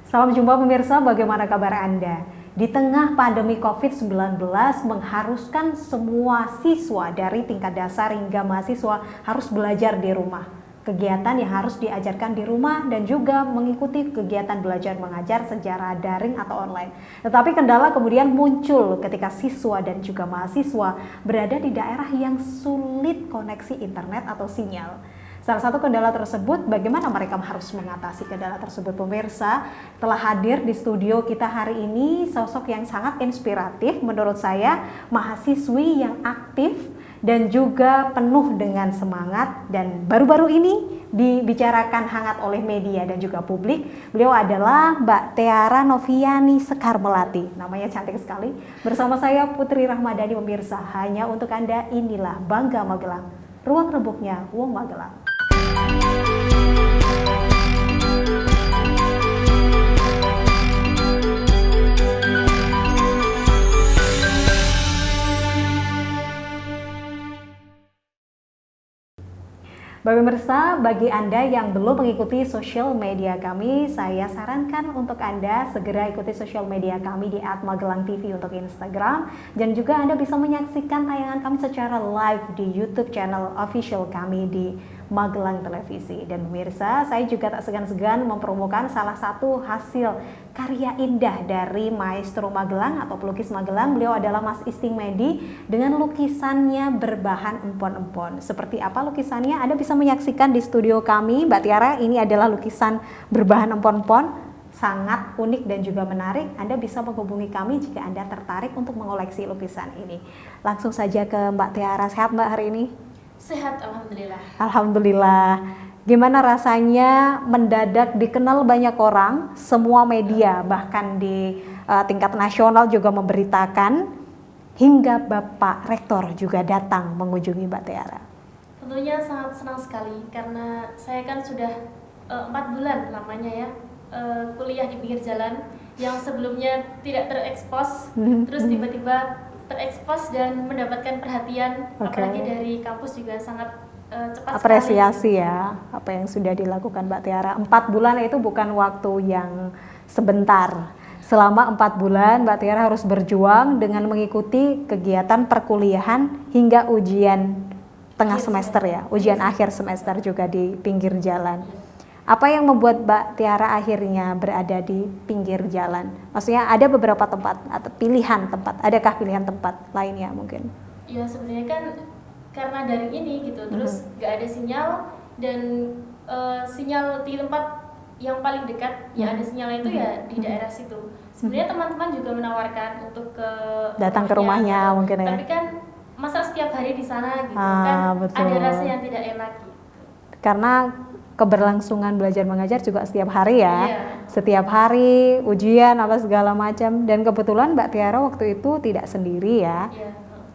Salam jumpa pemirsa, bagaimana kabar Anda? Di tengah pandemi COVID-19 mengharuskan semua siswa dari tingkat dasar hingga mahasiswa harus belajar di rumah. Kegiatan yang harus diajarkan di rumah dan juga mengikuti kegiatan belajar mengajar secara daring atau online. Tetapi kendala kemudian muncul ketika siswa dan juga mahasiswa berada di daerah yang sulit koneksi internet atau sinyal. Salah satu kendala tersebut, bagaimana mereka harus mengatasi kendala tersebut, pemirsa? Telah hadir di studio kita hari ini sosok yang sangat inspiratif menurut saya, mahasiswi yang aktif dan juga penuh dengan semangat, dan baru-baru ini dibicarakan hangat oleh media dan juga publik. Beliau adalah Mbak Tiara Noviani Sekar Melati, namanya cantik sekali. Bersama saya Putri Rahmadani, pemirsa, hanya untuk Anda, inilah Bangga Magelang, ruang rembuknya Wong Magelang. Bapak pemirsa, bagi Anda yang belum mengikuti sosial media kami, saya sarankan untuk Anda segera ikuti sosial media kami di @magelang_tv untuk Instagram, dan juga Anda bisa menyaksikan tayangan kami secara live di YouTube channel official kami di Magelang Televisi. Dan pemirsa, saya juga tak segan-segan mempromokan salah satu hasil karya indah dari Maestro Magelang atau pelukis Magelang. Beliau adalah Mas Isting Medi dengan lukisannya berbahan empon-empon. Seperti apa lukisannya? Anda bisa menyaksikan di studio kami, Mbak Tiara. Ini adalah lukisan berbahan empon-empon, sangat unik dan juga menarik. Anda bisa menghubungi kami jika Anda tertarik untuk mengoleksi lukisan ini. Langsung saja ke Mbak Tiara. Sehat Mbak hari ini? Sehat, alhamdulillah. Alhamdulillah. Gimana rasanya mendadak dikenal banyak orang, semua media bahkan di tingkat nasional juga memberitakan, hingga Bapak Rektor juga datang mengunjungi Mbak Tiara? Tentunya sangat senang sekali karena saya kan sudah 4 bulan lamanya ya kuliah di pinggir jalan yang sebelumnya tidak terekspos, terus tiba-tiba terekspos dan mendapatkan perhatian, apalagi dari kampus juga sangat cepat apresiasi sekali. Ya apa yang sudah dilakukan Mbak Tiara. 4 bulan itu bukan waktu yang sebentar. Selama 4 bulan Mbak Tiara harus berjuang dengan mengikuti kegiatan perkuliahan hingga ujian tengah semester ya, ujian akhir semester juga di pinggir jalan. Apa yang membuat Mbak Tiara akhirnya berada di pinggir jalan? Maksudnya ada beberapa tempat atau pilihan tempat, adakah pilihan tempat lainnya mungkin? Ya sebenarnya kan karena daring ini gitu, terus gak ada sinyal, dan sinyal di tempat yang paling dekat yang ada sinyalnya itu ya di daerah situ. Sebenarnya teman-teman juga menawarkan untuk datang ke rumahnya gitu. Mungkin ya. Tapi kan masa setiap hari di sana gitu kan betul. Ada rasa yang tidak enak gitu. Karena keberlangsungan belajar mengajar juga setiap hari ya, setiap hari ujian apa segala macam. Dan kebetulan Mbak Tiara waktu itu tidak sendiri ya,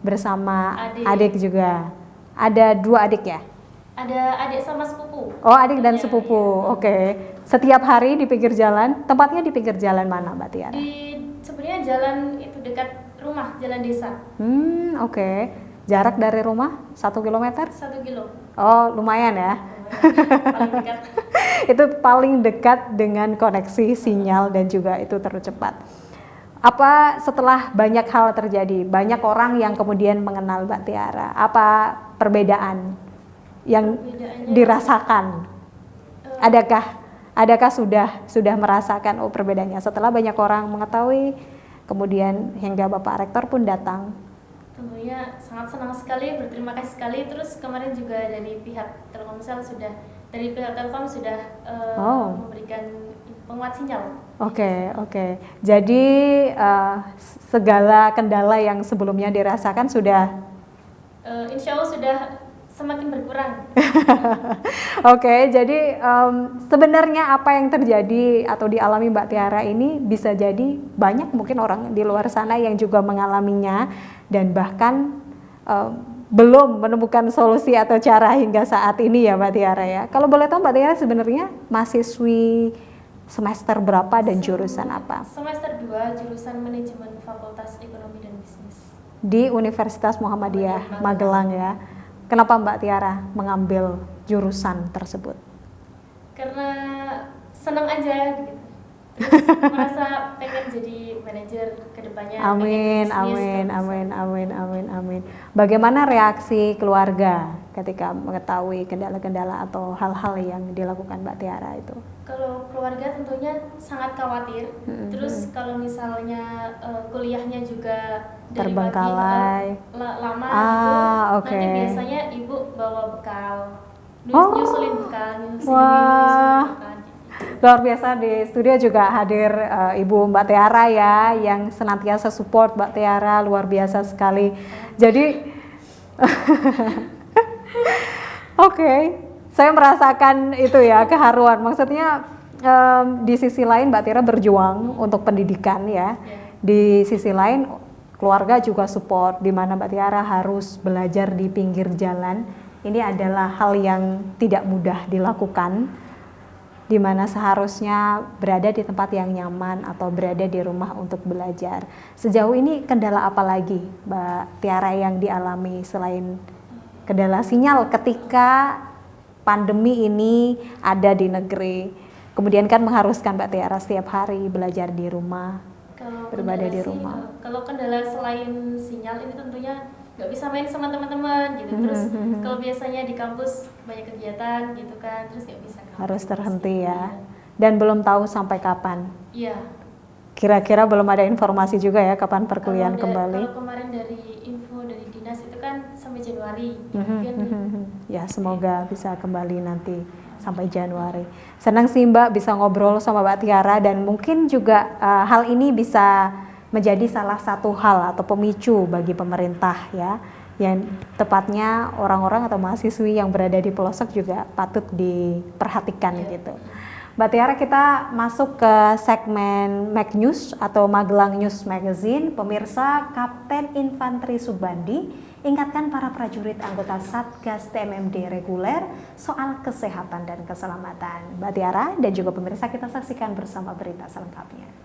bersama adik juga. Ada 2 adik ya? Ada adik sama sepupu. Oh, adik dan sepupu. Oke. Setiap hari di pinggir jalan. Tempatnya di pinggir jalan mana Mbak Tiara? Sebenarnya jalan itu dekat rumah, jalan desa. Oke. Jarak dari rumah 1 kilometer? 1 kilo. Oh, lumayan ya. Paling dekat. Itu paling dekat dengan koneksi sinyal dan juga itu tercepat. Apa setelah banyak hal terjadi, banyak orang yang kemudian mengenal Mbak Tiara, apa perbedaan yang dirasakan? Adakah sudah merasakan perbedaannya setelah banyak orang mengetahui, kemudian hingga Bapak Rektor pun datang? Tentunya sangat senang sekali, berterima kasih sekali. Terus kemarin juga dari pihak Telkomsel sudah memberikan penguat sinyal. Oke. Jadi segala kendala yang sebelumnya dirasakan sudah insya Allah sudah semakin berkurang. Oke, jadi sebenarnya apa yang terjadi atau dialami Mbak Tiara ini bisa jadi banyak mungkin orang di luar sana yang juga mengalaminya dan bahkan belum menemukan solusi atau cara hingga saat ini ya Mbak Tiara ya. Kalau boleh tahu Mbak Tiara sebenarnya mahasiswi semester berapa dan jurusan apa? Semester 2, jurusan Manajemen Fakultas Ekonomi dan Bisnis. Di Universitas Muhammadiyah Magelang ya. Kenapa Mbak Tiara mengambil jurusan tersebut? Karena senang aja gitu. Terus merasa pengen jadi manajer kedepannya. Amin, amin, amin, amin, amin, amin. Bagaimana reaksi keluarga ketika mengetahui kendala-kendala atau hal-hal yang dilakukan Mbak Tiara itu? Kalau keluarga tentunya sangat khawatir. Terus kalau misalnya kuliahnya juga dari terbengkalai, pagi lama okay. Nanti biasanya ibu bawa bekal, nyusulin bekal, Wah. bekal. Luar biasa, di studio juga hadir Ibu Mbak Tiara ya, yang senantiasa support Mbak Tiara, luar biasa sekali. Jadi oke, saya merasakan itu ya, keharuan. Maksudnya di sisi lain Mbak Tiara berjuang untuk pendidikan ya. Di sisi lain keluarga juga support, di mana Mbak Tiara harus belajar di pinggir jalan. Ini adalah hal yang tidak mudah dilakukan, di mana seharusnya berada di tempat yang nyaman atau berada di rumah untuk belajar. Sejauh ini kendala apa lagi Mbak Tiara yang dialami selain kendala sinyal ketika pandemi ini ada di negeri, kemudian kan mengharuskan Mbak Tiara setiap hari belajar di rumah, beribadah di rumah. Kalau kendala selain sinyal ini tentunya nggak bisa main sama teman-teman gitu. Terus kalau biasanya di kampus banyak kegiatan gitu kan, terus nggak bisa kampus, harus terhenti ya. Dan belum tahu sampai kapan. Iya. Kira-kira belum ada informasi juga ya kapan perkuliahan kembali. Kalau kemarin dari info dari dinas itu kan sampai Januari. Ya semoga bisa kembali nanti sampai Januari. Senang sih Mbak bisa ngobrol sama Mbak Tiara, dan mungkin juga hal ini bisa menjadi salah satu hal atau pemicu bagi pemerintah ya, yang tepatnya orang-orang atau mahasiswi yang berada di pelosok juga patut diperhatikan gitu. Mbak Tiara, kita masuk ke segmen Mag News atau Magelang News Magazine. Pemirsa, Kapten Infanteri Subandi ingatkan para prajurit anggota Satgas TMMD reguler soal kesehatan dan keselamatan. Mbak Tiara dan juga pemirsa, kita saksikan bersama berita selengkapnya.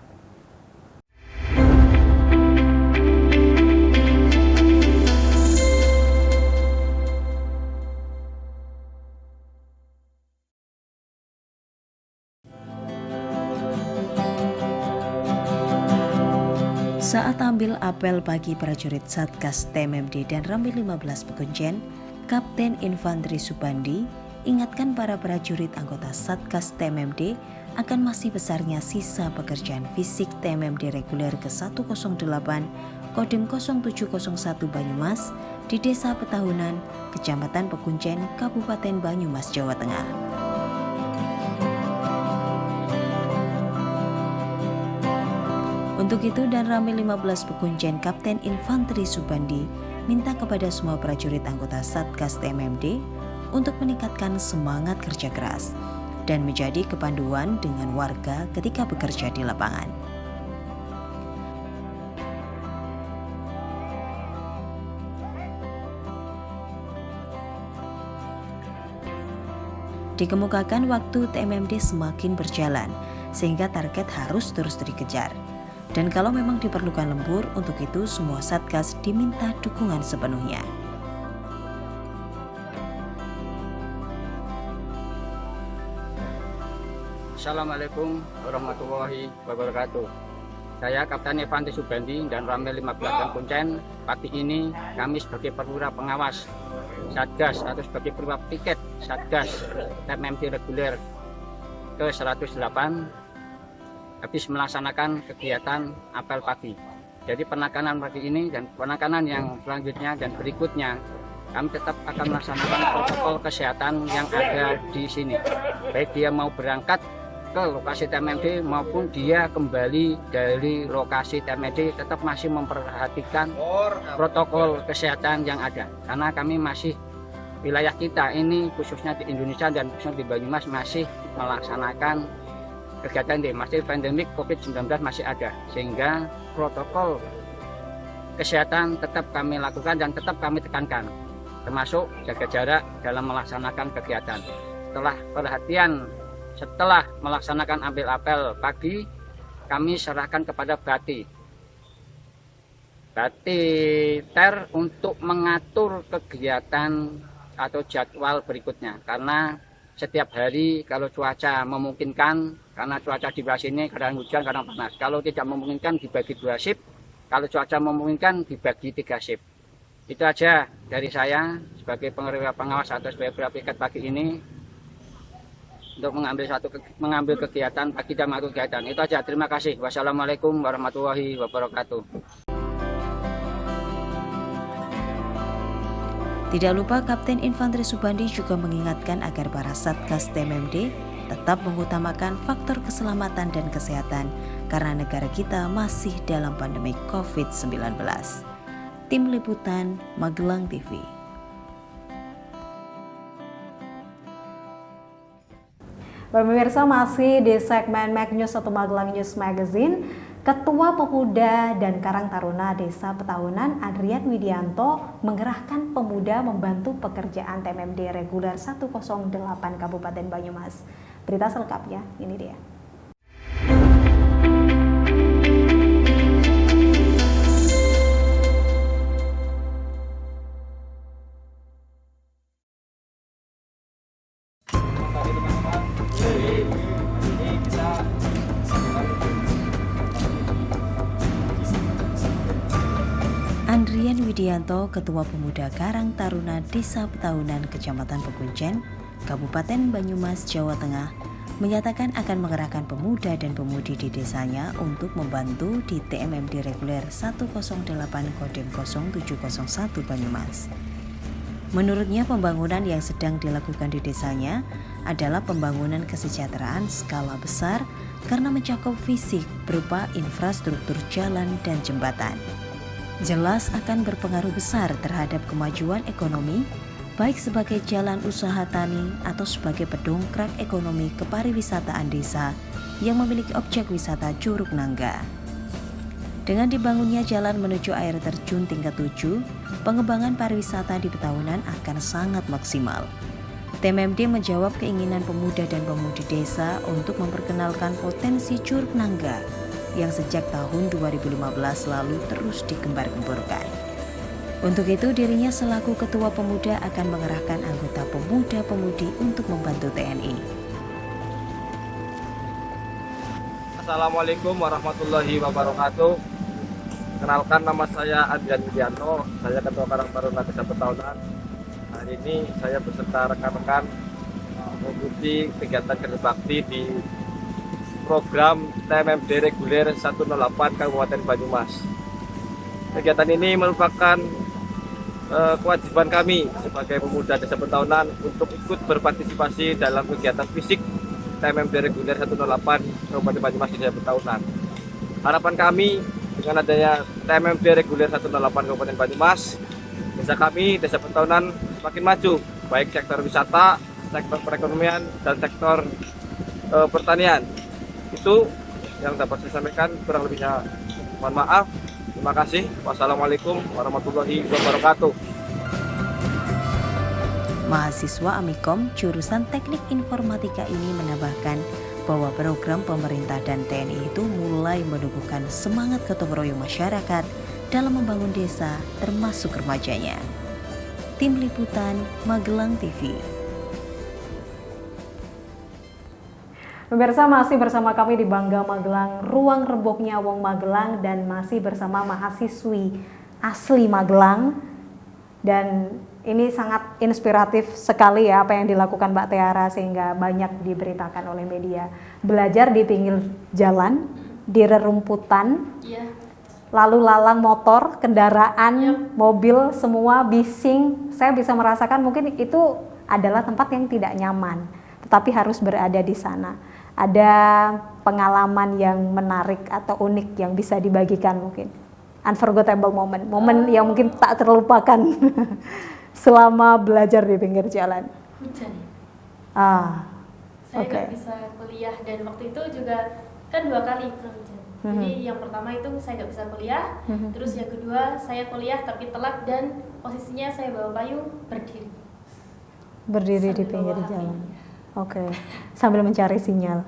Saat ambil apel bagi prajurit Satgas TMMD dan Ramil 15 Pekuncen, Kapten Infanteri Subandi ingatkan para prajurit anggota Satgas TMMD akan masih besarnya sisa pekerjaan fisik TMMD reguler ke-108 Kodim 0701 Banyumas di Desa Petahunan, Kecamatan Pekuncen, Kabupaten Banyumas, Jawa Tengah. Untuk itu, dan Ramil 15 Pekuncen Kapten Infanteri Subandi minta kepada semua prajurit anggota Satgas TMMD untuk meningkatkan semangat kerja keras dan menjadi kepanduan dengan warga ketika bekerja di lapangan. Dikemukakan waktu TMMD semakin berjalan, sehingga target harus terus dikejar. Dan kalau memang diperlukan lembur, untuk itu semua Satgas diminta dukungan sepenuhnya. Assalamualaikum warahmatullahi wabarakatuh. Saya Kapten Infanteri Subandi dan Ramil 15 Pekuncen. Pagi ini kami sebagai perwira pengawas Satgas atau sebagai perwira piket Satgas TMMD reguler ke-108 habis melaksanakan kegiatan apel pagi. Jadi penekanan pagi ini dan penekanan yang selanjutnya dan berikutnya, kami tetap akan melaksanakan protokol kesehatan yang ada di sini. Baik dia mau berangkat ke lokasi TMMD maupun dia kembali dari lokasi TMMD, tetap masih memperhatikan protokol kesehatan yang ada. Karena kami masih, wilayah kita ini khususnya di Indonesia dan khususnya di Banyumas masih melaksanakan kegiatan di masih pandemik COVID-19 masih ada, sehingga protokol kesehatan tetap kami lakukan dan tetap kami tekankan, termasuk jaga jarak dalam melaksanakan kegiatan. Setelah melaksanakan ambil apel pagi, kami serahkan kepada Bati Ter untuk mengatur kegiatan atau jadwal berikutnya, karena setiap hari kalau cuaca memungkinkan, karena cuaca di bawah sini kadang hujan, kadang panas. Kalau tidak memungkinkan dibagi 2 shift, kalau cuaca memungkinkan dibagi 3 shift. Itu aja dari saya sebagai pengawas atau sebagai piket pagi ini untuk mengambil kegiatan pagi dan kegiatan. Itu aja. Terima kasih. Wassalamualaikum warahmatullahi wabarakatuh. Tidak lupa Kapten Infanteri Subandi juga mengingatkan agar para Satgas TMMD tetap mengutamakan faktor keselamatan dan kesehatan karena negara kita masih dalam pandemi COVID-19. Tim Liputan Magelang TV. Pemirsa, masih di segmen Mag News atau Magelang News Magazine. Ketua Pemuda dan Karang Taruna Desa Petaunan Adrian Widianto mengerahkan pemuda membantu pekerjaan TMMD reguler 108 Kabupaten Banyumas. Berita selengkapnya ini dia. Andrian Widianto, Ketua Pemuda Karang Taruna Desa Petaunan, Kecamatan Pekuncen, Kabupaten Banyumas, Jawa Tengah, menyatakan akan mengerahkan pemuda dan pemudi di desanya untuk membantu di TMMD reguler 108 Kodim 0701 Banyumas. Menurutnya, pembangunan yang sedang dilakukan di desanya adalah pembangunan kesejahteraan skala besar karena mencakup fisik berupa infrastruktur jalan dan jembatan. Jelas akan berpengaruh besar terhadap kemajuan ekonomi, baik sebagai jalan usaha tani atau sebagai pendongkrak ekonomi kepariwisataan desa yang memiliki objek wisata Curug Nangga. Dengan dibangunnya jalan menuju air terjun tingkat 7, pengembangan pariwisata di Petaunan akan sangat maksimal. TMMD menjawab keinginan pemuda dan pemudi desa untuk memperkenalkan potensi Curug Nangga yang sejak tahun 2015 lalu terus digembar-gemborkan. Untuk itu, dirinya selaku Ketua Pemuda akan mengerahkan anggota pemuda-pemudi untuk membantu TNI. Assalamualaikum warahmatullahi wabarakatuh. Kenalkan, nama saya Adrian Widianto, saya Ketua Karang Taruna Desa Petaunan. Hari ini saya beserta rekan-rekan mengikuti kegiatan kerja bakti di program TMMD reguler 108 Kabupaten Banyumas. Kegiatan ini merupakan kewajiban kami sebagai pemuda Desa Petaunan untuk ikut berpartisipasi dalam kegiatan fisik TMMD reguler 108 Kabupaten Banyumas Desa Petaunan. Harapan kami dengan adanya TMMD reguler 108 Kabupaten Banyumas, desa kami, Desa Petaunan semakin maju, baik sektor wisata, sektor perekonomian, dan sektor pertanian. Itu yang dapat saya sampaikan, kurang lebihnya mohon maaf. Terima kasih. Wassalamualaikum warahmatullahi wabarakatuh. Mahasiswa Amikom jurusan Teknik Informatika ini menambahkan bahwa program pemerintah dan TNI itu mulai menumbuhkan semangat gotong royong masyarakat dalam membangun desa termasuk remajanya. Tim Liputan Magelang TV. Pemirsa, masih bersama kami di Bangga Magelang, ruang rembuknya Wong Magelang, dan masih bersama mahasiswi asli Magelang. Dan ini sangat inspiratif sekali ya apa yang dilakukan Mbak Tiara, sehingga banyak diberitakan oleh media. Belajar di pinggir jalan, di rerumputan, lalu lalang motor, kendaraan, mobil, semua bising. Saya bisa merasakan mungkin itu adalah tempat yang tidak nyaman, tetapi harus berada di sana. Ada pengalaman yang menarik atau unik yang bisa dibagikan mungkin. Unforgettable moment, momen yang mungkin tak terlupakan selama belajar di pinggir jalan. Hujan. Oke. Saya nggak bisa kuliah, dan waktu itu juga kan 2 kali kena hujan. Jadi yang pertama itu saya nggak bisa kuliah, terus yang kedua saya kuliah tapi telat dan posisinya saya bawa payung berdiri. Berdiri di pinggir jalan. Oke, sambil mencari sinyal.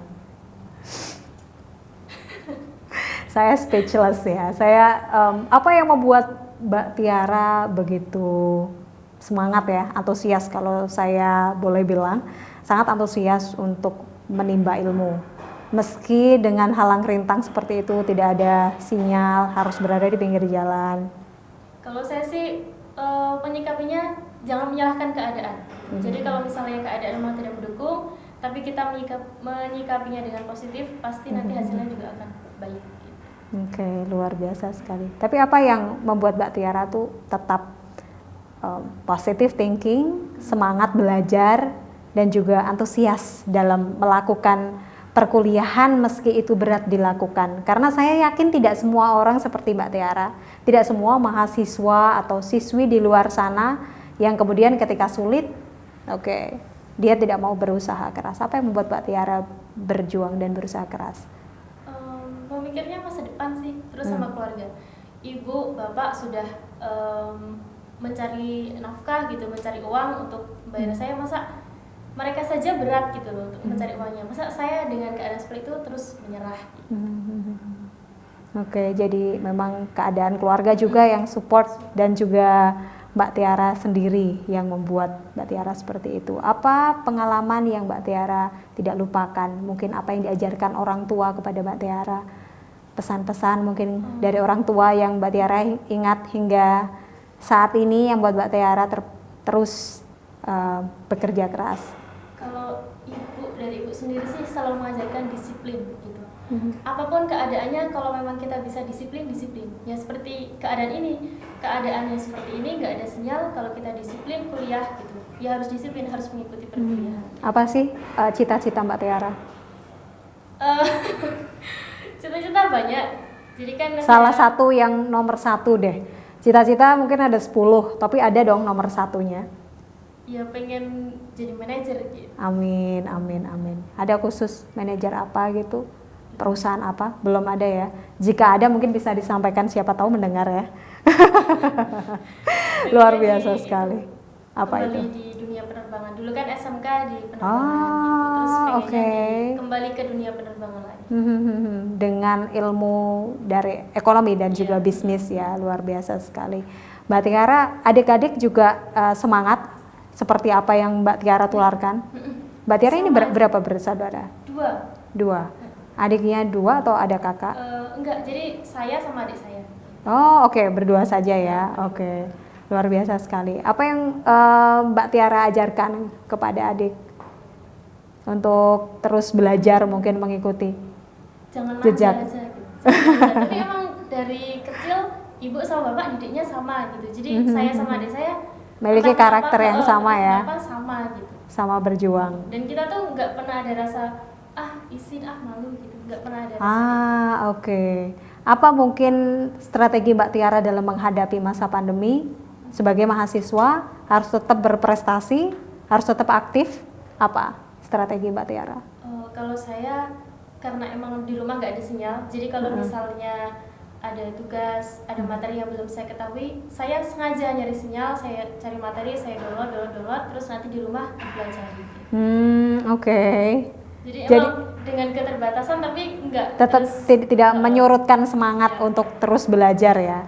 Saya speechless ya. Saya apa yang membuat Mbak Tiara begitu semangat ya, antusias kalau saya boleh bilang. sangat antusias untuk menimba ilmu. Meski dengan halang rintang seperti itu, tidak ada sinyal, harus berada di pinggir jalan. Kalau saya sih menyikapinya jangan menyalahkan keadaan. Jadi kalau misalnya keadaan memang tidak mendukung, tapi kita menyikapinya dengan positif, pasti nanti hasilnya juga akan baik. Oke, luar biasa sekali. Tapi apa yang membuat Mbak Tiara tuh tetap positive thinking, semangat belajar, dan juga antusias dalam melakukan perkuliahan meski itu berat dilakukan? Karena saya yakin tidak semua orang seperti Mbak Tiara, tidak semua mahasiswa atau siswi di luar sana yang kemudian ketika sulit, dia tidak mau berusaha keras. Apa yang membuat Mbak Tiara berjuang dan berusaha keras? Memikirnya masa depan sih, terus sama keluarga. Ibu, bapak sudah mencari nafkah gitu, mencari uang untuk bayar saya, masa mereka saja berat gitu loh untuk mencari uangnya, masa saya dengan keadaan seperti itu terus menyerah gitu. Oke, jadi memang keadaan keluarga juga yang support dan juga Mbak Tiara sendiri yang membuat Mbak Tiara seperti itu. Apa pengalaman yang Mbak Tiara tidak lupakan? Mungkin apa yang diajarkan orang tua kepada Mbak Tiara? Pesan-pesan mungkin dari orang tua yang Mbak Tiara ingat hingga saat ini yang buat Mbak Tiara terus bekerja keras. Kalau dari ibu sendiri sih selalu mengajarkan disiplin gitu. Apapun keadaannya, kalau memang kita bisa disiplin. Ya seperti keadaan ini, keadaannya seperti ini, nggak ada sinyal. Kalau kita disiplin kuliah gitu, ya harus disiplin, harus mengikuti perkuliahan. Apa sih cita-cita Mbak Tiara? Cita-cita banyak. Jadi kan salah satu yang nomor 1 deh. Cita-cita mungkin ada 10, tapi ada dong nomor 1-nya. Ya pengen jadi manajer gitu. Amin. Ada khusus manajer apa gitu? Perusahaan apa? Belum ada ya. Jika ada mungkin bisa disampaikan, siapa tahu mendengar ya. Luar biasa sekali. Apa itu? Di dunia penerbangan. Dulu kan SMK di penerbangan gitu. Terus pengennya kembali ke dunia penerbangan lagi. Dengan ilmu dari ekonomi dan juga bisnis ya, luar biasa sekali. Mbak Tiara, adik-adik juga semangat seperti apa yang Mbak Tiara tularkan? Mbak Tiara ini berapa bersaudara? 2. Adiknya 2 atau ada kakak? Enggak, jadi saya sama adik saya. Oh oke, berdua saja ya. Oke. Luar biasa sekali. Apa yang Mbak Tiara ajarkan kepada adik untuk terus belajar, mungkin mengikuti jangan jejak? Manja aja gitu. Tapi emang dari kecil ibu sama bapak didiknya sama gitu. Jadi saya sama adik saya memiliki karakter yang sama ya. Sama gitu. Sama berjuang. Dan kita tuh nggak pernah ada rasa izin malu gitu. Nggak pernah ada rasa. Oke. Apa mungkin strategi Mbak Tiara dalam menghadapi masa pandemi? Sebagai mahasiswa harus tetap berprestasi, harus tetap aktif. Apa strategi Mbak Tiara? Kalau saya, karena emang di rumah nggak ada sinyal, jadi kalau misalnya ada tugas, ada materi yang belum saya ketahui, saya sengaja nyari sinyal, saya cari materi, saya download, terus nanti di rumah dipelajari. Oke. Jadi emang dengan keterbatasan tapi enggak tetap tidak menyurutkan semangat untuk terus belajar ya.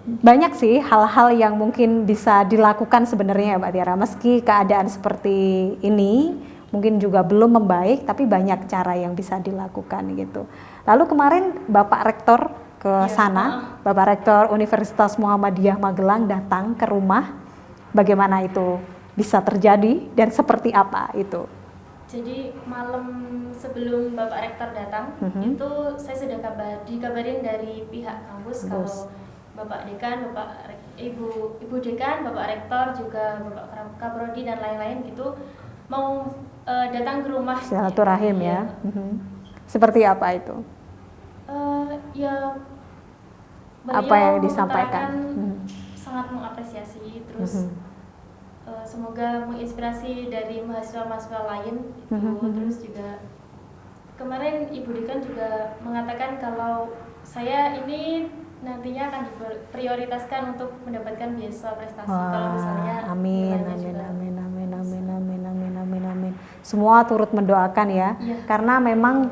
Banyak sih hal-hal yang mungkin bisa dilakukan sebenarnya Mbak Tiara, meski keadaan seperti ini mungkin juga belum membaik, tapi banyak cara yang bisa dilakukan gitu. Lalu kemarin Bapak Rektor ke sana, Bapak Rektor Universitas Muhammadiyah Magelang datang ke rumah. Bagaimana itu bisa terjadi dan seperti apa itu? Jadi malam sebelum Bapak Rektor datang, itu saya sudah dikabarin dari pihak kampus kalau Bapak Dekan, Ibu Dekan, Bapak Rektor, juga Bapak Kaprodi dan lain-lain gitu mau datang ke rumah. Silaturahim ya. Seperti apa itu? Ya apa yang disampaikan? Sangat mengapresiasi, terus semoga menginspirasi dari mahasiswa-mahasiswa lain gitu. Terus juga kemarin Ibu Dekan juga mengatakan kalau saya ini nantinya akan diprioritaskan untuk mendapatkan beasiswa prestasi. Kalau misalnya amin. Semua turut mendoakan ya. Karena memang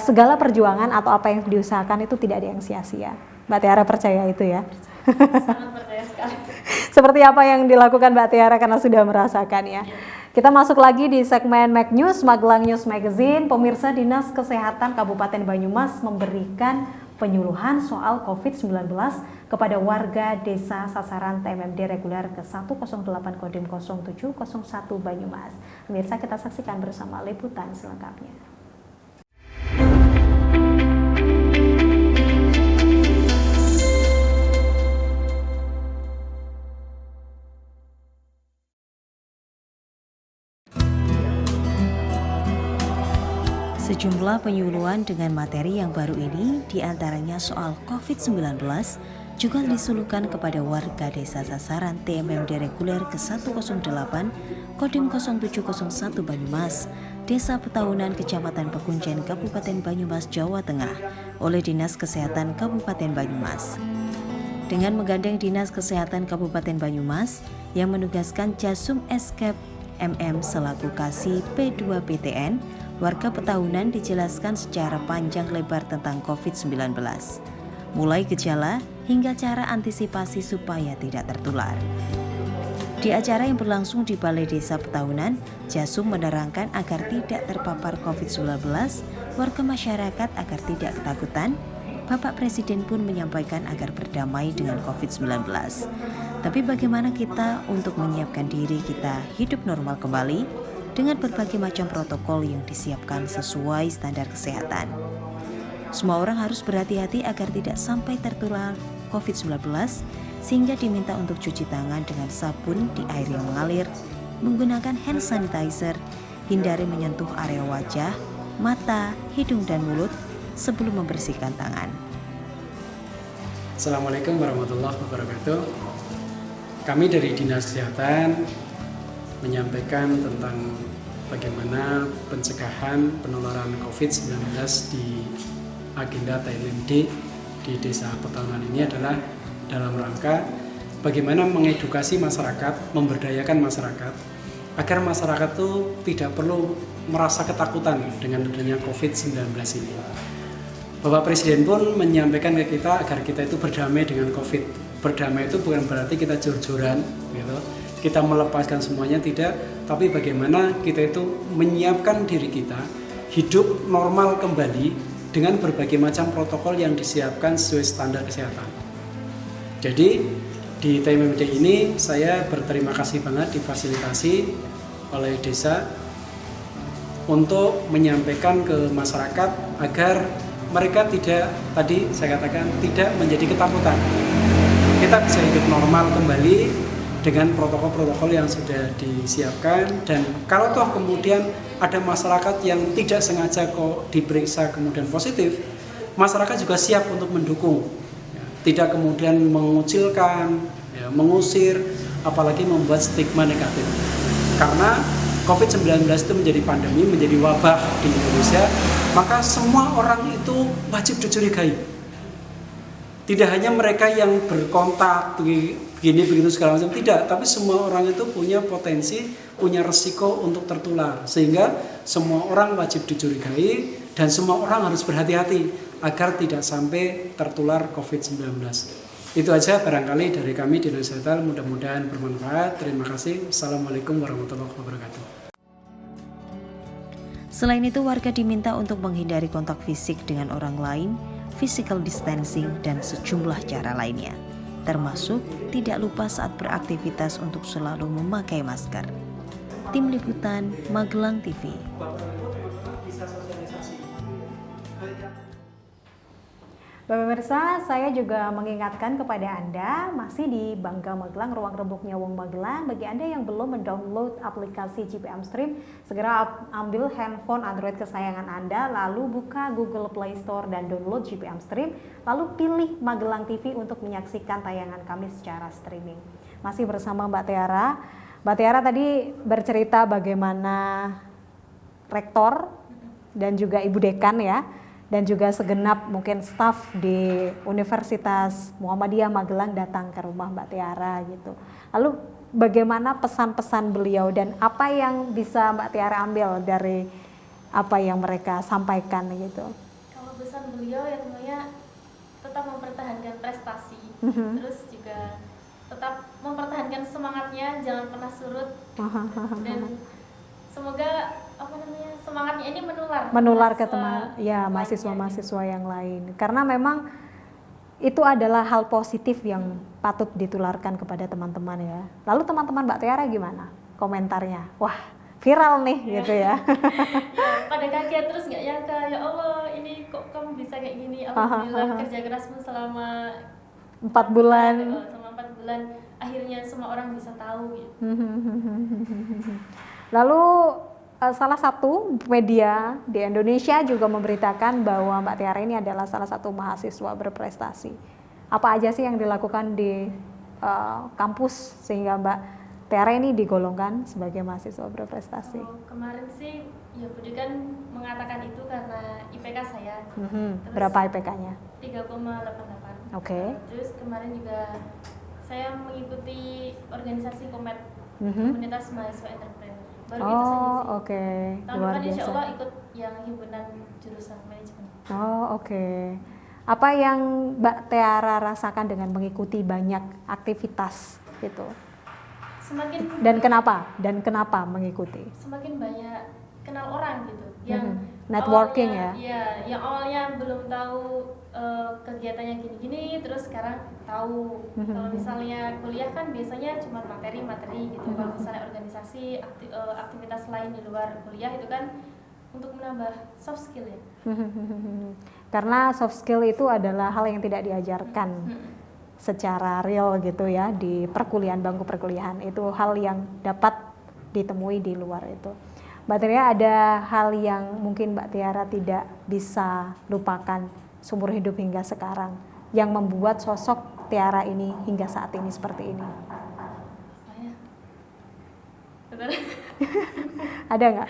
segala perjuangan atau apa yang diusahakan itu tidak ada yang sia-sia. Mbak Tiara percaya itu ya? Sangat percaya sekali. Seperti apa yang dilakukan Mbak Tiara karena sudah merasakan ya. Kita masuk lagi di segmen Mag News, Magelang News Magazine. Pemirsa, Dinas Kesehatan Kabupaten Banyumas memberikan penyuluhan soal COVID-19 kepada warga desa sasaran TMMD reguler ke-108 Kodim 0701 Banyumas. Pemirsa, kita saksikan bersama liputan selengkapnya. Sejumlah penyuluhan dengan materi yang baru ini diantaranya soal COVID-19 juga disuluhkan kepada warga desa sasaran TMMD reguler ke-108 Kodim 0701 Banyumas, Desa Petaunan Kecamatan Pekuncen Kabupaten Banyumas, Jawa Tengah oleh Dinas Kesehatan Kabupaten Banyumas. Dengan menggandeng Dinas Kesehatan Kabupaten Banyumas yang menugaskan Jasum Escape MM selaku Kasih P2PTN, warga Petaunan dijelaskan secara panjang lebar tentang COVID-19, mulai gejala hingga cara antisipasi supaya tidak tertular. Di acara yang berlangsung di Balai Desa Petaunan, Jasum menerangkan agar tidak terpapar COVID-19, warga masyarakat agar tidak ketakutan. Bapak Presiden pun menyampaikan agar berdamai dengan COVID-19. Tapi bagaimana kita untuk menyiapkan diri kita hidup normal kembali dengan berbagai macam protokol yang disiapkan sesuai standar kesehatan. Semua orang harus berhati-hati agar tidak sampai tertular COVID-19, sehingga diminta untuk cuci tangan dengan sabun di air yang mengalir, menggunakan hand sanitizer, hindari menyentuh area wajah, mata, hidung, dan mulut sebelum membersihkan tangan. Assalamualaikum warahmatullahi wabarakatuh. Kami dari Dinas Kesehatan menyampaikan tentang bagaimana pencegahan penularan COVID-19 di agenda TMMD di Desa Petaunan ini adalah dalam rangka bagaimana mengedukasi masyarakat, memberdayakan masyarakat agar masyarakat itu tidak perlu merasa ketakutan dengan adanya COVID-19 ini. Bapak Presiden pun menyampaikan ke kita agar kita itu berdamai dengan COVID. Berdamai itu bukan berarti kita jor-joran, gitu. Kita melepaskan semuanya, tidak, tapi bagaimana kita itu menyiapkan diri kita hidup normal kembali dengan berbagai macam protokol yang disiapkan sesuai standar kesehatan. Jadi di TMMD ini saya berterima kasih banget difasilitasi oleh desa untuk menyampaikan ke masyarakat agar mereka tidak, tadi saya katakan, tidak menjadi ketakutan. Kita bisa hidup normal kembali dengan protokol-protokol yang sudah disiapkan, dan kalau toh kemudian ada masyarakat yang tidak sengaja kok diperiksa kemudian positif, masyarakat juga siap untuk mendukung, tidak kemudian mengucilkan, mengusir, apalagi membuat stigma negatif. Karena COVID-19 itu menjadi pandemi, menjadi wabah di Indonesia, maka semua orang itu wajib dicurigai. Tidak hanya mereka yang berkontak begini begitu segala macam, tidak, tapi semua orang itu punya potensi, punya resiko untuk tertular, sehingga semua orang wajib dicurigai dan semua orang harus berhati-hati agar tidak sampai tertular COVID-19. Itu aja barangkali dari kami di Dinas Kesehatan, mudah-mudahan bermanfaat. Terima kasih. Assalamualaikum warahmatullahi wabarakatuh. Selain itu, warga diminta untuk menghindari kontak fisik dengan orang lain, physical distancing, dan sejumlah cara lainnya, termasuk tidak lupa saat beraktivitas untuk selalu memakai masker. Tim Liputan Magelang TV. Bapak pemirsa, saya juga mengingatkan kepada Anda, masih di Bangga Magelang, Ruang Rembuknya Wong Magelang. Bagi Anda yang belum mendownload aplikasi GPM Stream, segera ambil handphone Android kesayangan Anda, lalu buka Google Play Store dan download GPM Stream, lalu pilih Magelang TV untuk menyaksikan tayangan kami secara streaming. Masih bersama Mbak Tiara. Mbak Tiara tadi bercerita bagaimana rektor dan juga Ibu Dekan ya, dan juga segenap mungkin staf di Universitas Muhammadiyah Magelang datang ke rumah Mbak Tiara gitu. Lalu bagaimana pesan-pesan beliau dan apa yang bisa Mbak Tiara ambil dari apa yang mereka sampaikan gitu? Kalau pesan beliau ya tentunya tetap mempertahankan prestasi, terus juga tetap mempertahankan semangatnya, jangan pernah surut, dan semoga apa namanya semangatnya ini menular ke mahasiswa teman ya lainnya. mahasiswa-mahasiswa yang lain, karena memang itu adalah hal positif yang patut ditularkan kepada teman-teman ya. Lalu teman-teman Mbak Tiara gimana komentarnya? Wah, viral nih gitu ya. Ya, pada kaget terus nggak nyangka, ya Allah ini kok kamu bisa kayak gini. Alhamdulillah kerja kerasmu selama 4 bulan. selama 4 bulan akhirnya semua orang bisa tahu gitu. Lalu salah satu media di Indonesia juga memberitakan bahwa Mbak Tiara ini adalah salah satu mahasiswa berprestasi. Apa aja sih yang dilakukan di kampus sehingga Mbak Tiara ini digolongkan sebagai mahasiswa berprestasi? Kemarin sih ya Budi kan mengatakan itu karena IPK saya. Terus Berapa IPK-nya? 3,88. Oke. Terus kemarin juga saya mengikuti organisasi komunitas mahasiswa entrepreneur. Baru itu saja sih. Oke. Tahun Luar depan insya biasa. Allah ikut yang himpunan jurusan manajemen. Oke. Apa yang Mbak Tiara rasakan dengan mengikuti banyak aktivitas gitu? Dan kenapa mengikuti? Semakin banyak kenal orang gitu. Yang networking awalnya, ya? Iya, yang awalnya belum tahu kegiatannya gini-gini, terus sekarang tahu. Kalau misalnya kuliah kan biasanya cuma materi-materi gitu. Kalau misalnya organisasi, aktivitas lain di luar kuliah itu kan untuk menambah soft skill ya. Karena soft skill itu adalah hal yang tidak diajarkan secara real gitu ya di perkuliahan, bangku perkuliahan. Itu hal yang dapat ditemui di luar itu. Mbak Tiara, ada hal yang mungkin Mbak Tiara tidak bisa lupakan seumur hidup hingga sekarang yang membuat sosok Tiara ini hingga saat ini seperti ini? Saya betul. Ada nggak?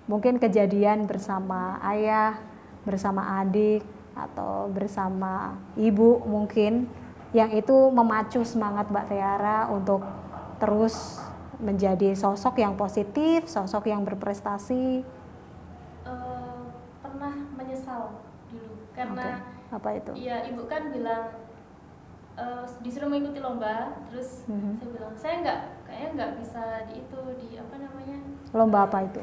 Mungkin kejadian bersama ayah, bersama adik, atau bersama ibu mungkin yang itu memacu semangat Mbak Tiara untuk terus menjadi sosok yang positif, sosok yang berprestasi. Pernah menyesal dulu karena Apa itu? iya ibu kan bilang disuruh mengikuti lomba, terus saya bilang saya kayaknya nggak bisa di apa namanya Lomba apa itu?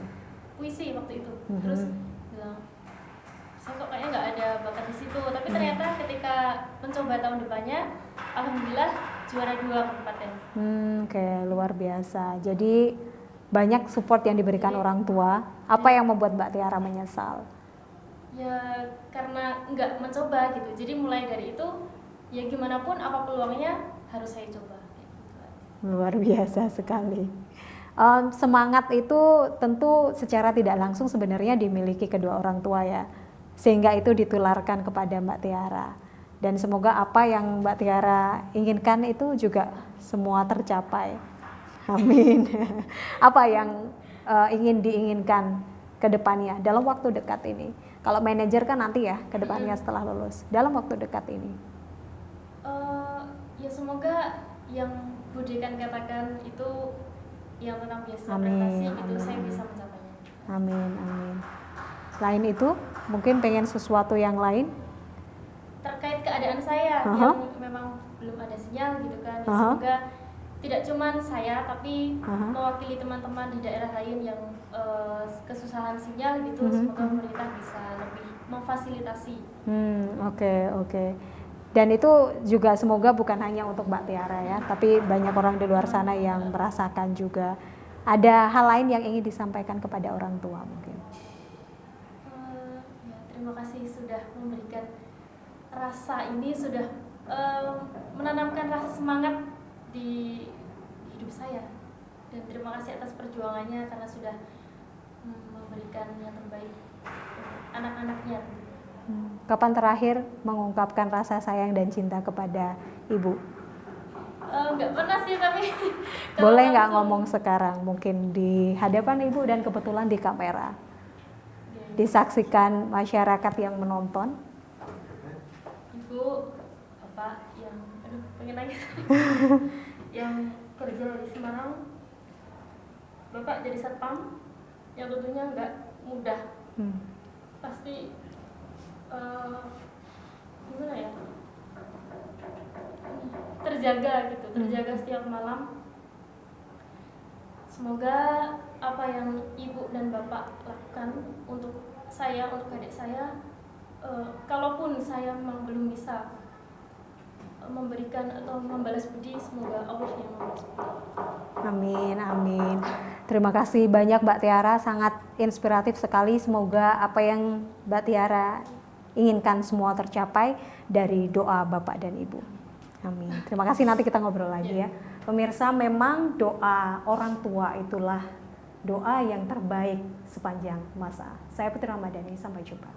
puisi waktu itu. Terus bilang saya kok kayaknya nggak ada bakat di situ, tapi ternyata ketika mencoba tahun depannya alhamdulillah juara 2 kabupaten. Oke, luar biasa. Jadi banyak support yang diberikan orang tua. Apa yang membuat Mbak Tiara menyesal? Ya karena nggak mencoba gitu. Jadi mulai dari itu ya gimana pun apa peluangnya harus saya coba. Luar biasa sekali. Semangat itu tentu secara tidak langsung sebenarnya dimiliki kedua orang tua ya, sehingga itu ditularkan kepada Mbak Tiara. Dan semoga apa yang Mbak Tiara inginkan itu juga semua tercapai. Amin. Apa yang ingin diinginkan ke depannya dalam waktu dekat ini? Kalau manajer kan nanti ya ke depannya setelah lulus. Dalam waktu dekat ini? Ya semoga yang Budi kan katakan itu yang tentang biasa Amin, prestasi itu amin, saya amin. bisa mencapainya. Amin, amin. Selain itu, mungkin pengen sesuatu yang lain? Terkait keadaan saya yang memang belum ada sinyal gitu kan. Ya, semoga tidak cuma saya tapi mewakili teman-teman di daerah lain yang kesusahan sinyal gitu. Semoga pemerintah bisa lebih memfasilitasi. Oke. Dan itu juga semoga bukan hanya untuk Mbak Tiara ya, tapi banyak orang di luar sana yang merasakan juga. Ada hal lain yang ingin disampaikan kepada orang tua mungkin? Ya, terima kasih sudah memberikan rasa ini, sudah menanamkan rasa semangat di hidup saya. Dan terima kasih atas perjuangannya karena sudah memberikan yang terbaik untuk anak-anaknya. Kapan terakhir mengungkapkan rasa sayang dan cinta kepada ibu? Nggak pernah sih, tapi boleh nggak ngomong sekarang mungkin di hadapan ibu dan kebetulan di kamera disaksikan masyarakat yang menonton? Ibu bapak yang pengen nangis yang kerja di Semarang, bapak jadi satpam yang tentunya nggak mudah. Pasti gimana ya, terjaga gitu, terjaga setiap malam Semoga apa yang ibu dan bapak lakukan untuk saya, untuk adik saya, kalaupun saya memang belum bisa memberikan atau membalas budi, semoga Allah yang membalas budi. Amin, amin. Terima kasih banyak Mbak Tiara, sangat inspiratif sekali. Semoga apa yang Mbak Tiara inginkan semua tercapai dari doa Bapak dan Ibu. Amin. Terima kasih, nanti kita ngobrol lagi ya. Pemirsa, memang doa orang tua itulah doa yang terbaik sepanjang masa. Saya Putri Ramadhani, sampai jumpa.